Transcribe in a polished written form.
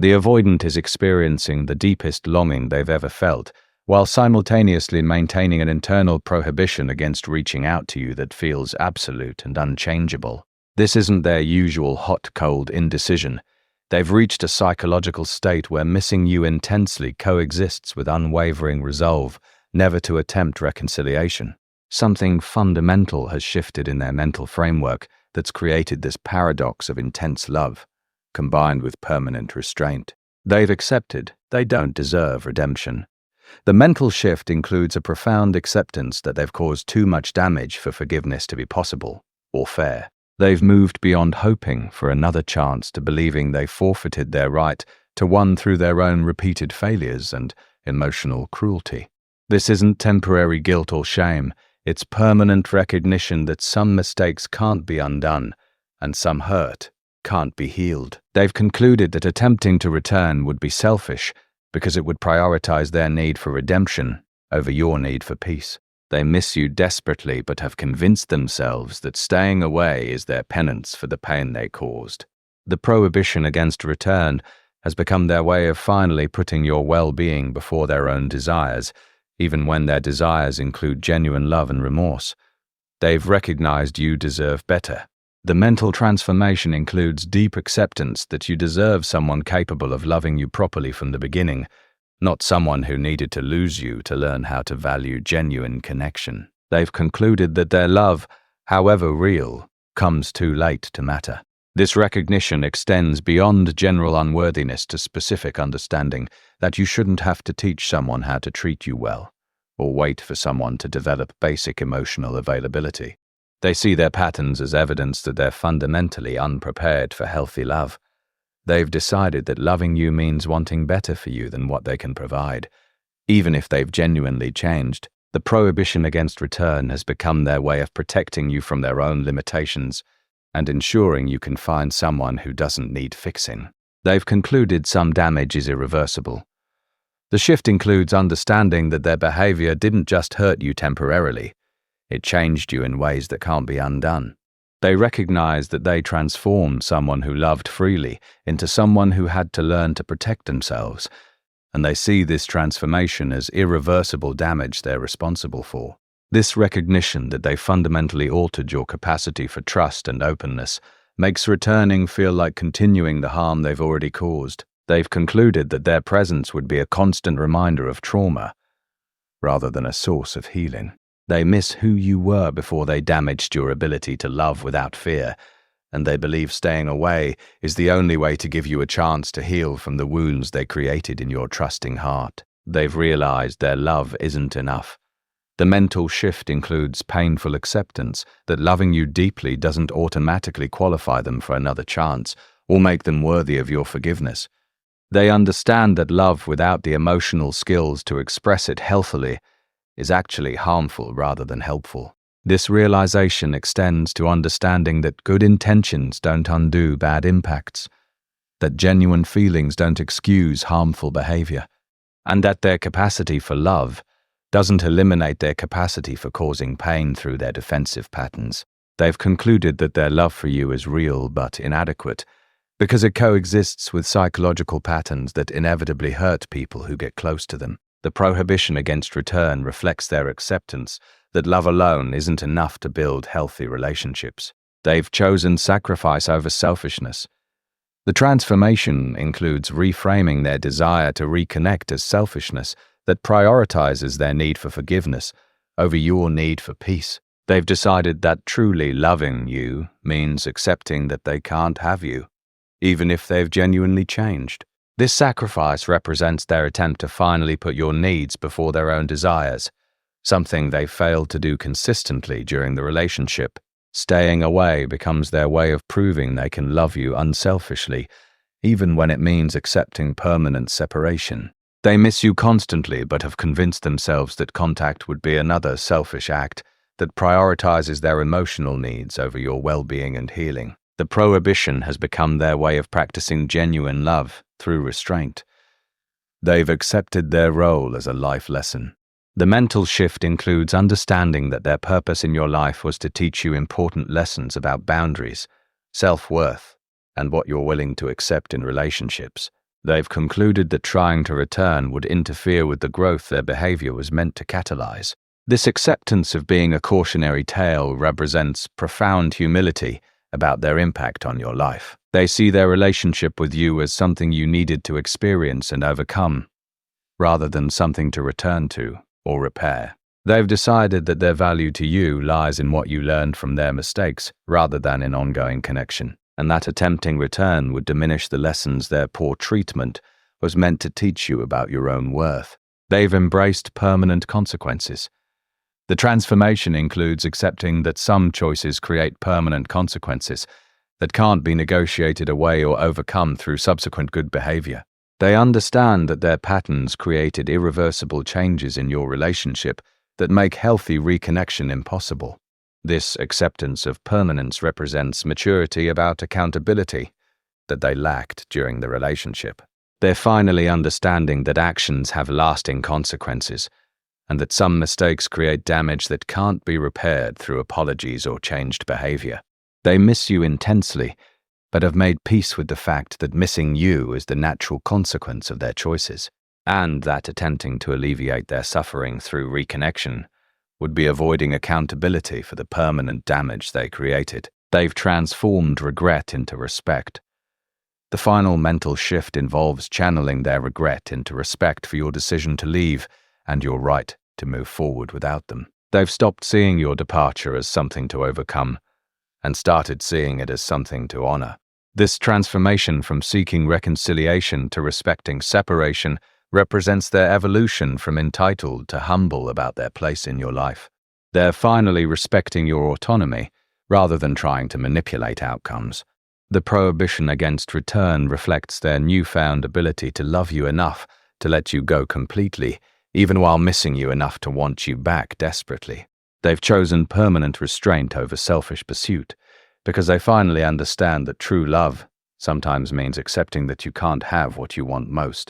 The avoidant is experiencing the deepest longing they've ever felt, while simultaneously maintaining an internal prohibition against reaching out to you that feels absolute and unchangeable. This isn't their usual hot-cold indecision. They've reached a psychological state where missing you intensely coexists with unwavering resolve never to attempt reconciliation. Something fundamental has shifted in their mental framework that's created this paradox of intense love, combined with permanent restraint. They've accepted they don't deserve redemption. The mental shift includes a profound acceptance that they've caused too much damage for forgiveness to be possible or fair. They've moved beyond hoping for another chance to believing they forfeited their right to one through their own repeated failures and emotional cruelty. This isn't temporary guilt or shame, it's permanent recognition that some mistakes can't be undone and some hurt can't be healed. They've concluded that attempting to return would be selfish because it would prioritize their need for redemption over your need for peace. They miss you desperately but have convinced themselves that staying away is their penance for the pain they caused. The prohibition against return has become their way of finally putting your well-being before their own desires, even when their desires include genuine love and remorse. They've recognized you deserve better. The mental transformation includes deep acceptance that you deserve someone capable of loving you properly from the beginning, not someone who needed to lose you to learn how to value genuine connection. They've concluded that their love, however real, comes too late to matter. This recognition extends beyond general unworthiness to specific understanding that you shouldn't have to teach someone how to treat you well, or wait for someone to develop basic emotional availability. They see their patterns as evidence that they're fundamentally unprepared for healthy love. They've decided that loving you means wanting better for you than what they can provide. Even if they've genuinely changed, the prohibition against return has become their way of protecting you from their own limitations and ensuring you can find someone who doesn't need fixing. They've concluded some damage is irreversible. The shift includes understanding that their behavior didn't just hurt you temporarily, it changed you in ways that can't be undone. They recognize that they transformed someone who loved freely into someone who had to learn to protect themselves, and they see this transformation as irreversible damage they're responsible for. This recognition that they fundamentally altered your capacity for trust and openness makes returning feel like continuing the harm they've already caused. They've concluded that their presence would be a constant reminder of trauma, rather than a source of healing. They miss who you were before they damaged your ability to love without fear, and they believe staying away is the only way to give you a chance to heal from the wounds they created in your trusting heart. They've realized their love isn't enough. The mental shift includes painful acceptance that loving you deeply doesn't automatically qualify them for another chance or make them worthy of your forgiveness. They understand that love without the emotional skills to express it healthily is actually harmful rather than helpful. This realization extends to understanding that good intentions don't undo bad impacts, that genuine feelings don't excuse harmful behavior, and that their capacity for love doesn't eliminate their capacity for causing pain through their defensive patterns. They've concluded that their love for you is real but inadequate, because it coexists with psychological patterns that inevitably hurt people who get close to them. The prohibition against return reflects their acceptance that love alone isn't enough to build healthy relationships. They've chosen sacrifice over selfishness. The transformation includes reframing their desire to reconnect as selfishness that prioritizes their need for forgiveness over your need for peace. They've decided that truly loving you means accepting that they can't have you, even if they've genuinely changed. This sacrifice represents their attempt to finally put your needs before their own desires, something they failed to do consistently during the relationship. Staying away becomes their way of proving they can love you unselfishly, even when it means accepting permanent separation. They miss you constantly but have convinced themselves that contact would be another selfish act that prioritizes their emotional needs over your well-being and healing. The prohibition has become their way of practicing genuine love through restraint. They've accepted their role as a life lesson. The mental shift includes understanding that their purpose in your life was to teach you important lessons about boundaries, self-worth, and what you're willing to accept in relationships. They've concluded that trying to return would interfere with the growth their behavior was meant to catalyze. This acceptance of being a cautionary tale represents profound humility about their impact on your life. They see their relationship with you as something you needed to experience and overcome, rather than something to return to or repair. They've decided that their value to you lies in what you learned from their mistakes, rather than in ongoing connection, and that attempting return would diminish the lessons their poor treatment was meant to teach you about your own worth. They've embraced permanent consequences. The transformation includes accepting that some choices create permanent consequences that can't be negotiated away or overcome through subsequent good behavior. They understand that their patterns created irreversible changes in your relationship that make healthy reconnection impossible. This acceptance of permanence represents maturity about accountability that they lacked during the relationship. They're finally understanding that actions have lasting consequences, and that some mistakes create damage that can't be repaired through apologies or changed behavior. They miss you intensely, but have made peace with the fact that missing you is the natural consequence of their choices, and that attempting to alleviate their suffering through reconnection would be avoiding accountability for the permanent damage they created. They've transformed regret into respect. The final mental shift involves channeling their regret into respect for your decision to leave and your right to move forward without them. They've stopped seeing your departure as something to overcome and started seeing it as something to honor. This transformation from seeking reconciliation to respecting separation represents their evolution from entitled to humble about their place in your life. They're finally respecting your autonomy rather than trying to manipulate outcomes. The prohibition against return reflects their newfound ability to love you enough to let you go completely, even while missing you enough to want you back desperately. They've chosen permanent restraint over selfish pursuit because they finally understand that true love sometimes means accepting that you can't have what you want most.